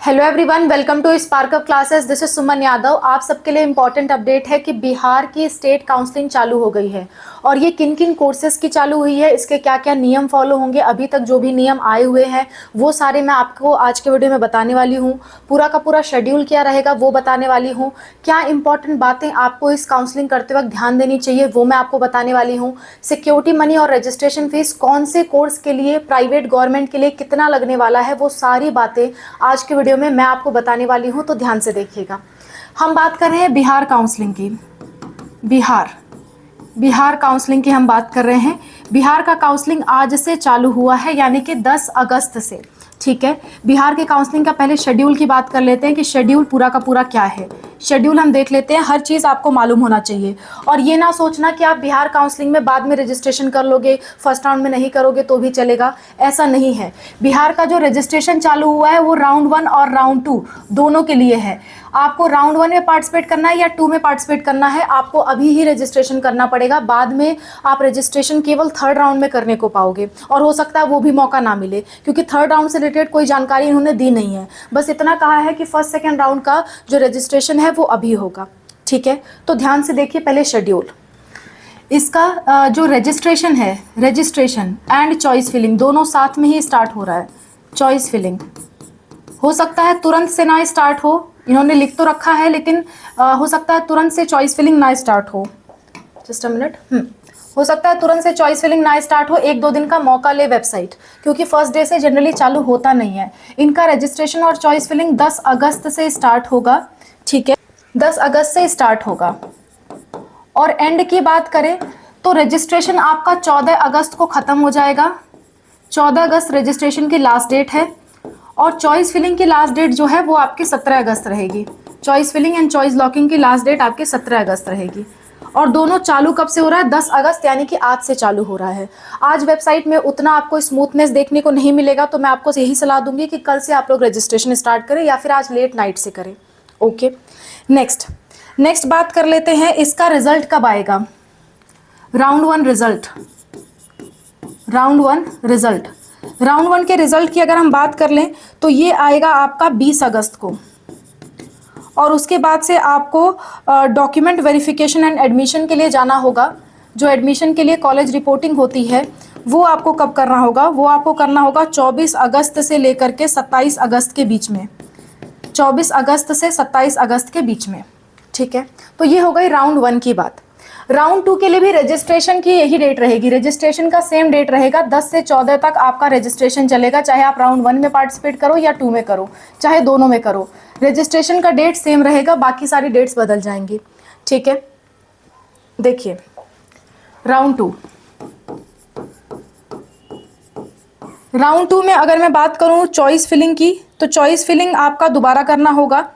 Hello everyone, welcome to Spark Up classes. This is Suman Yadav. आप सबके लिए इम्पॉर्टेंट अपडेट है कि बिहार की स्टेट काउंसलिंग चालू हो गई है और ये किन किन कोर्सेज की चालू हुई है, इसके क्या क्या नियम फॉलो होंगे, अभी तक जो भी नियम आए हुए हैं वो सारे मैं आपको आज के वीडियो में बताने वाली हूँ। पूरा का पूरा शेड्यूल क्या रहेगा वो बताने वाली हूँ। क्या इंपॉर्टेंट बातें आपको इस काउंसलिंग करते वक्त ध्यान देनी चाहिए वो मैं आपको बताने वाली हूँ। सिक्योरिटी मनी और रजिस्ट्रेशन फीस कौन से कोर्स के लिए, प्राइवेट गवर्नमेंट के लिए कितना लगने वाला है, वो सारी बातें आज के वीडियो में मैं आपको बताने वाली हूं, तो ध्यान से देखिएगा। हम बात कर रहे हैं बिहार काउंसलिंग की। बिहार काउंसलिंग की हम बात कर रहे हैं। बिहार का काउंसलिंग आज से चालू हुआ है, यानी कि 10 अगस्त से। ठीक है, बिहार के काउंसलिंग का पहले शेड्यूल की बात कर लेते हैं कि शेड्यूल पूरा का पूरा क्या है। शेड्यूल हम देख लेते हैं, हर चीज़ आपको मालूम होना चाहिए। और ये ना सोचना कि आप बिहार काउंसलिंग में बाद में रजिस्ट्रेशन कर लोगे, फर्स्ट राउंड में नहीं करोगे तो भी चलेगा, ऐसा नहीं है। बिहार का जो रजिस्ट्रेशन चालू हुआ है वो राउंड 1 और राउंड 2 दोनों के लिए है। आपको राउंड 1 में पार्टिसिपेट करना है या 2 में पार्टिसिपेट करना है, आपको अभी ही रजिस्ट्रेशन करना पड़ेगा। बाद में आप रजिस्ट्रेशन केवल थर्ड राउंड में करने को पाओगे और हो सकता है वो भी मौका ना मिले, क्योंकि थर्ड राउंड से रिलेटेड कोई जानकारी इन्होंने दी नहीं है। बस इतना कहा है कि फर्स्ट सेकेंड राउंड का जो रजिस्ट्रेशन है वो अभी होगा। ठीक है, तो ध्यान से देखिए पहले शेड्यूल। इसका जो रजिस्ट्रेशन है, रजिस्ट्रेशन एंड चॉइस फिलिंग दोनों साथ में ही स्टार्ट हो रहा है। चॉइस फिलिंग हो सकता है तुरंत से ना स्टार्ट हो, इन्होंने लिख तो रखा है, लेकिन हो सकता है तुरंत से चॉइस फिलिंग ना स्टार्ट हो। Just a minute. हो सकता है तुरंत से चॉइस फिलिंग ना स्टार्ट हो, 1-2 दिन का मौका ले वेबसाइट, क्योंकि फर्स्ट डे से जनरली चालू होता नहीं है। इनका रजिस्ट्रेशन और चॉइस फिलिंग 10 अगस्त से स्टार्ट होगा। ठीक है, 10 अगस्त से स्टार्ट होगा। और एंड की बात करें तो रजिस्ट्रेशन आपका 14 अगस्त को ख़त्म हो जाएगा। 14 अगस्त रजिस्ट्रेशन की लास्ट डेट है और चॉइस फिलिंग की लास्ट डेट जो है वो आपकी 17 अगस्त रहेगी। Choice filling and choice locking की लास्ट डेट आपकी 17 अगस्त रहेगी। और दोनों चालू कब से हो रहा है? 10 अगस्त, यानी कि आज से चालू हो रहा है। आज वेबसाइट में उतना आपको स्मूथनेस देखने को नहीं मिलेगा, तो मैं आपको यही सलाह दूंगी कि कल से आप लोग रजिस्ट्रेशन स्टार्ट करें या फिर आज लेट नाइट से करें। ओके, नेक्स्ट बात कर लेते हैं, इसका रिजल्ट कब आएगा। राउंड 1 के रिजल्ट की अगर हम बात कर लें तो ये आएगा आपका 20 अगस्त को। और उसके बाद से आपको डॉक्यूमेंट वेरिफिकेशन एंड एडमिशन के लिए जाना होगा। जो एडमिशन के लिए कॉलेज रिपोर्टिंग होती है वो आपको कब करना होगा? वो आपको करना होगा 24 अगस्त से लेकर के 27 अगस्त के बीच में। 24 अगस्त से 27 अगस्त के बीच में। ठीक है, तो ये हो गई राउंड 1 की बात। राउंड 2 के लिए भी रजिस्ट्रेशन की यही डेट रहेगी। रजिस्ट्रेशन का सेम डेट रहेगा, 10 से 14 तक आपका रजिस्ट्रेशन चलेगा, चाहे आप राउंड 1 में पार्टिसिपेट करो या 2 में करो, चाहे दोनों में करो। रजिस्ट्रेशन का डेट सेम रहेगा, बाकी सारी डेट्स बदल जाएंगी। ठीक है, देखिए राउंड 2 में अगर मैं बात करूं चॉइस फिलिंग की, तो चॉइस फिलिंग आपका दोबारा करना होगा।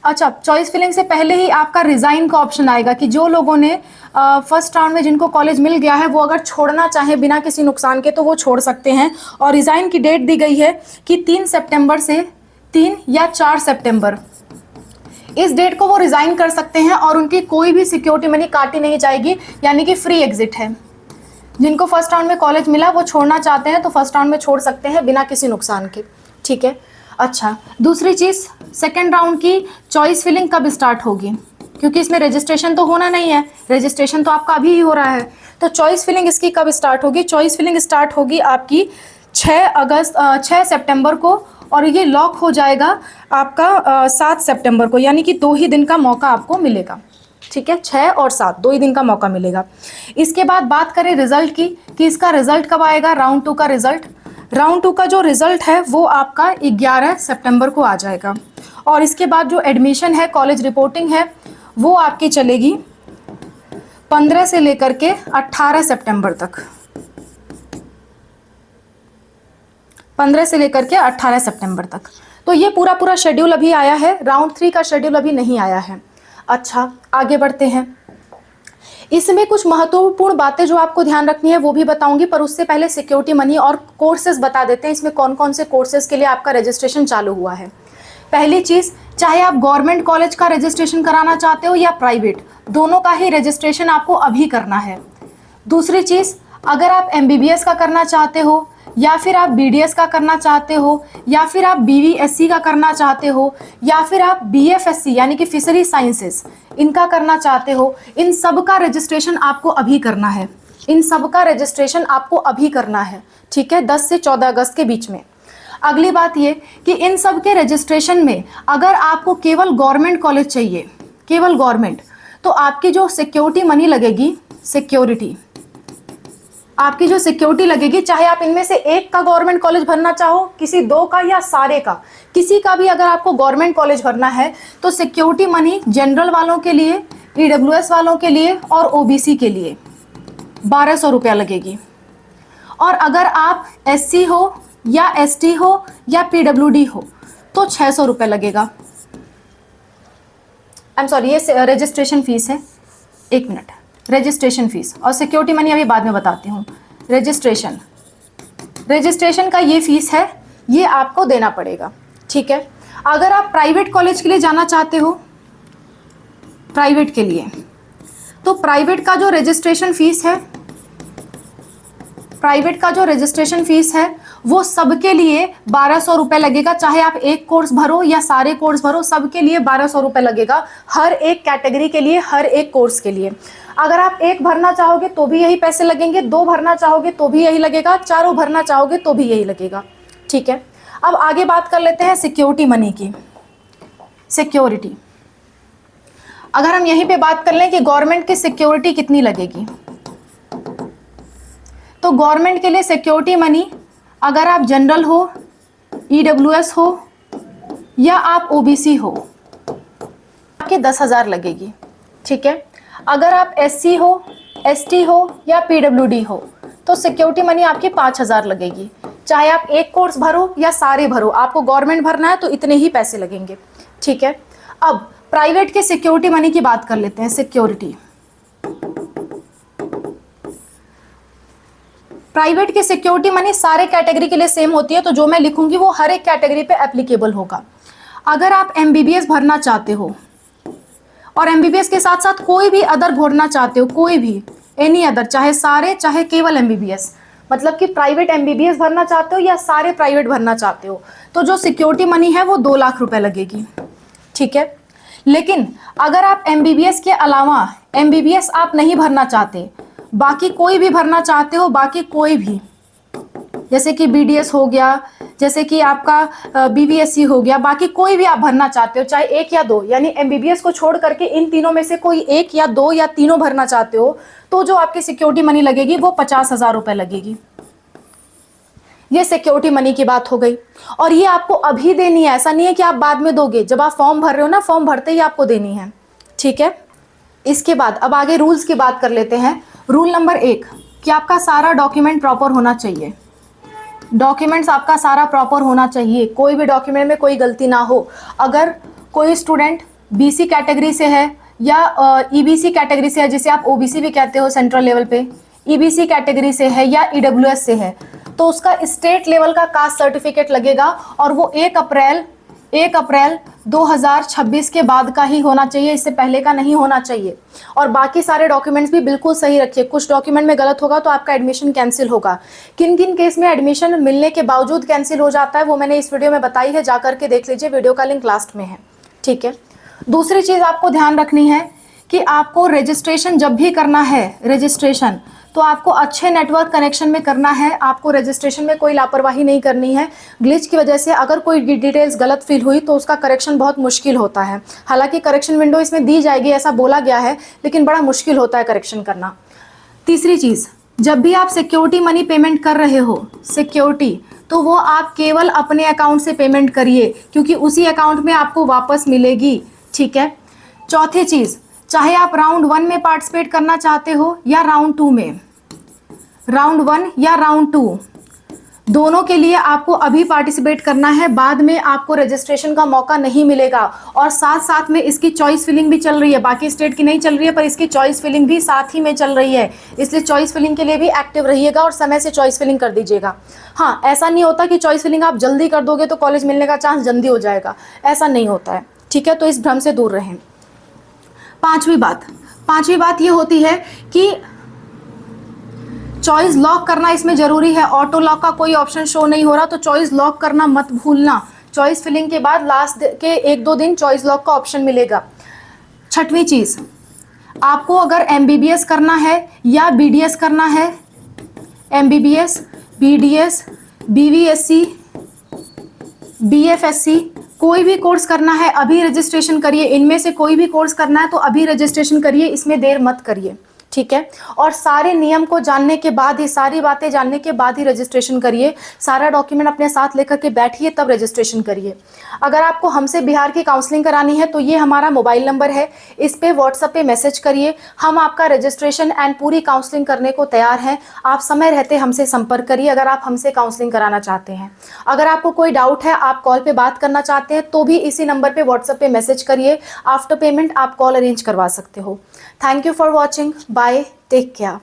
अच्छा, चॉइस फिलिंग से पहले ही आपका रिज़ाइन का ऑप्शन आएगा कि जो लोगों ने फर्स्ट राउंड में जिनको कॉलेज मिल गया है वो अगर छोड़ना चाहें बिना किसी नुकसान के तो वो छोड़ सकते हैं। और रिज़ाइन की डेट दी गई है कि 3 सितंबर से 3 या 4 सितंबर, इस डेट को वो रिज़ाइन कर सकते हैं और उनकी कोई भी सिक्योरिटी मनी काटी नहीं जाएगी, यानी कि फ्री एग्जिट है। जिनको फर्स्ट राउंड में कॉलेज मिला वो छोड़ना चाहते हैं तो फर्स्ट राउंड में छोड़ सकते हैं बिना किसी नुकसान के। ठीक है, अच्छा दूसरी चीज़, सेकेंड राउंड की चॉइस फिलिंग कब स्टार्ट होगी, क्योंकि इसमें रजिस्ट्रेशन तो होना नहीं है, रजिस्ट्रेशन तो आपका अभी ही हो रहा है। तो चॉइस फिलिंग इसकी कब स्टार्ट होगी? चॉइस फिलिंग स्टार्ट होगी आपकी 6 सितंबर को और ये लॉक हो जाएगा आपका 7 सितंबर को, यानी कि 2 ही दिन का मौका आपको मिलेगा। ठीक है, 6 और 7 2 ही दिन का मौका मिलेगा। इसके बाद बात करें रिजल्ट की कि इसका रिजल्ट कब आएगा। राउंड 2 का रिजल्ट, राउंड 2 का जो रिजल्ट है वो आपका 11 सितंबर को आ जाएगा। और इसके बाद जो एडमिशन है, कॉलेज रिपोर्टिंग है, वो आपकी चलेगी 15 से लेकर के 18 सितंबर तक। 15 से लेकर के 18 सितंबर तक। तो ये पूरा शेड्यूल अभी आया है। राउंड 3 का शेड्यूल अभी नहीं आया है। अच्छा, आगे बढ़ते हैं। इसमें कुछ महत्वपूर्ण बातें जो आपको ध्यान रखनी है वो भी बताऊंगी, पर उससे पहले सिक्योरिटी मनी और कोर्सेज बता देते हैं। इसमें कौन कौन से कोर्सेज के लिए आपका रजिस्ट्रेशन चालू हुआ है। पहली चीज़, चाहे आप गवर्नमेंट कॉलेज का रजिस्ट्रेशन कराना चाहते हो या प्राइवेट, दोनों का ही रजिस्ट्रेशन आपको अभी करना है। दूसरी चीज़, अगर आप MBBS का करना चाहते हो या फिर आप BDS का करना चाहते हो, या फिर आप BVSC का करना चाहते हो, या फिर आप BFSC यानी कि फिशरी साइंसेस इनका करना चाहते हो, इन सब का रजिस्ट्रेशन आपको अभी करना है। इन सब का रजिस्ट्रेशन आपको अभी करना है, ठीक है, 10 से 14 अगस्त के बीच में। अगली बात ये कि इन सब के रजिस्ट्रेशन में अगर आपको केवल गवर्नमेंट कॉलेज चाहिए, केवल गवर्नमेंट, तो आपकी जो सिक्योरिटी मनी लगेगी, सिक्योरिटी, आपकी जो सिक्योरिटी लगेगी, चाहे आप इनमें से एक का गवर्नमेंट कॉलेज भरना चाहो, किसी दो का या सारे का, किसी का भी अगर आपको गवर्नमेंट कॉलेज भरना है तो सिक्योरिटी मनी जनरल वालों के लिए, EWS वालों के लिए और OBC के लिए 1200 रुपया लगेगी। और अगर आप SC हो या ST हो या PWD हो तो 600 रुपये लगेगा। आई एम सॉरी, ये रजिस्ट्रेशन फीस है। एक मिनट, रजिस्ट्रेशन फीस और सिक्योरिटी मनी अभी बाद में बताती हूँ। रजिस्ट्रेशन का ये फीस है, ये आपको देना पड़ेगा, ठीक है। अगर आप प्राइवेट कॉलेज के लिए जाना चाहते हो, प्राइवेट के लिए, तो प्राइवेट का जो रजिस्ट्रेशन फीस है, प्राइवेट का जो रजिस्ट्रेशन फीस है वो सबके लिए 1200 रुपये लगेगा। चाहे आप एक कोर्स भरो या सारे कोर्स भरो, सबके लिए 1200 रुपये लगेगा, हर एक कैटेगरी के लिए, हर एक कोर्स के लिए। अगर आप एक भरना चाहोगे तो भी यही पैसे लगेंगे, दो भरना चाहोगे तो भी यही लगेगा, चारों भरना चाहोगे तो भी यही लगेगा, ठीक है। अब आगे बात कर लेते हैं सिक्योरिटी मनी की। सिक्योरिटी, अगर हम यहीं पे बात कर लें कि गवर्नमेंट की सिक्योरिटी कितनी लगेगी, तो गवर्नमेंट के लिए सिक्योरिटी मनी अगर आप जनरल हो, EWS हो या आप OBC हो, आपके 10,000 लगेगी, ठीक है। अगर आप SC हो, ST हो या PWD हो तो सिक्योरिटी मनी आपकी 5,000 लगेगी। चाहे आप एक कोर्स भरो या सारे भरो, आपको गवर्नमेंट भरना है तो इतने ही पैसे लगेंगे, ठीक है। अब प्राइवेट के सिक्योरिटी मनी की बात कर लेते हैं। सिक्योरिटी, प्राइवेट की सिक्योरिटी मनी सारे कैटेगरी के लिए सेम होती है, तो जो मैं लिखूंगी वो हर एक कैटेगरी पे एप्लीकेबल होगा। अगर आप MBBS भरना चाहते हो और MBBS के साथ साथ कोई भी अदर भरना चाहते हो, कोई भी एनी अदर, चाहे सारे चाहे केवल MBBS, मतलब कि प्राइवेट MBBS भरना चाहते हो या सारे प्राइवेट भरना चाहते हो, तो जो सिक्योरिटी मनी है वो 2 लाख रुपए लगेगी, ठीक है। लेकिन अगर आप MBBS के अलावा MBBS आप नहीं भरना चाहते, बाकी कोई भी भरना चाहते हो, बाकी कोई भी, जैसे कि BDS हो गया, जैसे कि आपका BVSC हो गया, बाकी कोई भी आप भरना चाहते हो, चाहे एक या दो, यानी MBBS को छोड़ करके इन तीनों में से कोई एक या दो या तीनों भरना चाहते हो, तो जो आपकी सिक्योरिटी मनी लगेगी वो 50,000 रुपये लगेगी। ये सिक्योरिटी मनी की बात हो गई, और ये आपको अभी देनी है, ऐसा नहीं है कि आप बाद में दोगे। जब आप फॉर्म भर रहे हो ना, फॉर्म भरते ही आपको देनी है, ठीक है। इसके बाद अब आगे रूल्स की बात कर लेते हैं। रूल नंबर 1 कि आपका सारा डॉक्यूमेंट प्रॉपर होना चाहिए। डॉक्यूमेंट्स आपका सारा प्रॉपर होना चाहिए, कोई भी डॉक्यूमेंट में कोई गलती ना हो। अगर कोई स्टूडेंट BC कैटेगरी से है या EBC कैटेगरी से है, जिसे आप OBC भी कहते हो सेंट्रल लेवल पे, EBC कैटेगरी से है या EWS से है, तो उसका स्टेट लेवल का कास्ट सर्टिफिकेट लगेगा, और वो 1 अप्रैल 2026 के बाद का ही होना चाहिए, इससे पहले का नहीं होना चाहिए। और बाकी सारे डॉक्यूमेंट्स भी बिल्कुल सही रखिए, कुछ डॉक्यूमेंट में गलत होगा तो आपका एडमिशन कैंसिल होगा। किन किन केस में एडमिशन मिलने के बावजूद कैंसिल हो जाता है वो मैंने इस वीडियो में बताई है, जाकर के देख लीजिए, वीडियो का लिंक लास्ट में है, ठीक है। दूसरी चीज़ आपको ध्यान रखनी है कि आपको रजिस्ट्रेशन जब भी करना है, रजिस्ट्रेशन तो आपको अच्छे नेटवर्क कनेक्शन में करना है। आपको रजिस्ट्रेशन में कोई लापरवाही नहीं करनी है। ग्लिच की वजह से अगर कोई डिटेल्स गलत फिल हुई तो उसका करेक्शन बहुत मुश्किल होता है। हालांकि करेक्शन विंडो इसमें दी जाएगी ऐसा बोला गया है, लेकिन बड़ा मुश्किल होता है करेक्शन करना। तीसरी चीज़, जब भी आप सिक्योरिटी मनी पेमेंट कर रहे हो, सिक्योरिटी, तो वो आप केवल अपने अकाउंट से पेमेंट करिए, क्योंकि उसी अकाउंट में आपको वापस मिलेगी, ठीक है। चौथी चीज़, चाहे आप राउंड 1 में पार्टिसिपेट करना चाहते हो या राउंड 2 में, राउंड 1 या राउंड 2, दोनों के लिए आपको अभी पार्टिसिपेट करना है, बाद में आपको रजिस्ट्रेशन का मौका नहीं मिलेगा। और साथ साथ में इसकी चॉइस फिलिंग भी चल रही है, बाकी स्टेट की नहीं चल रही है पर इसकी चॉइस फिलिंग भी साथ ही में चल रही है, इसलिए चॉइस फिलिंग के लिए भी एक्टिव रहिएगा और समय से चॉइस फिलिंग कर दीजिएगा। हाँ, ऐसा नहीं होता कि चॉइस फिलिंग आप जल्दी कर दोगे तो कॉलेज मिलने का चांस जल्दी हो जाएगा, ऐसा नहीं होता है, ठीक है। तो इस भ्रम से दूर रहें। पांचवी बात ये होती है कि चॉइस लॉक करना इसमें ज़रूरी है। ऑटो लॉक का कोई ऑप्शन शो नहीं हो रहा, तो चॉइस लॉक करना मत भूलना। चॉइस फिलिंग के बाद लास्ट के 1-2 दिन चॉइस लॉक का ऑप्शन मिलेगा। छठवीं चीज़, आपको अगर MBBS करना है या BDS करना है, MBBS, BDS, BVSC, BFSC, कोई भी कोर्स करना है अभी रजिस्ट्रेशन करिए। इनमें से कोई भी कोर्स करना है तो अभी रजिस्ट्रेशन करिए, इसमें देर मत करिए, ठीक है। और सारे नियम को जानने के बाद ही, सारी बातें जानने के बाद ही रजिस्ट्रेशन करिए। सारा डॉक्यूमेंट अपने साथ लेकर के बैठिए, तब रजिस्ट्रेशन करिए। अगर आपको हमसे बिहार की काउंसलिंग करानी है तो ये हमारा मोबाइल नंबर है, इस पे व्हाट्सएप पे मैसेज करिए। हम आपका रजिस्ट्रेशन एंड पूरी काउंसलिंग करने को तैयार हैं। आप समय रहते हमसे संपर्क करिए अगर आप हमसे काउंसलिंग कराना चाहते हैं। अगर आपको कोई डाउट है, आप कॉल पे बात करना चाहते हैं, तो भी इसी नंबर पे व्हाट्सएप पे मैसेज करिए। आफ्टर पेमेंट आप कॉल अरेंज करवा सकते हो। Thank you for watching. Bye, take care.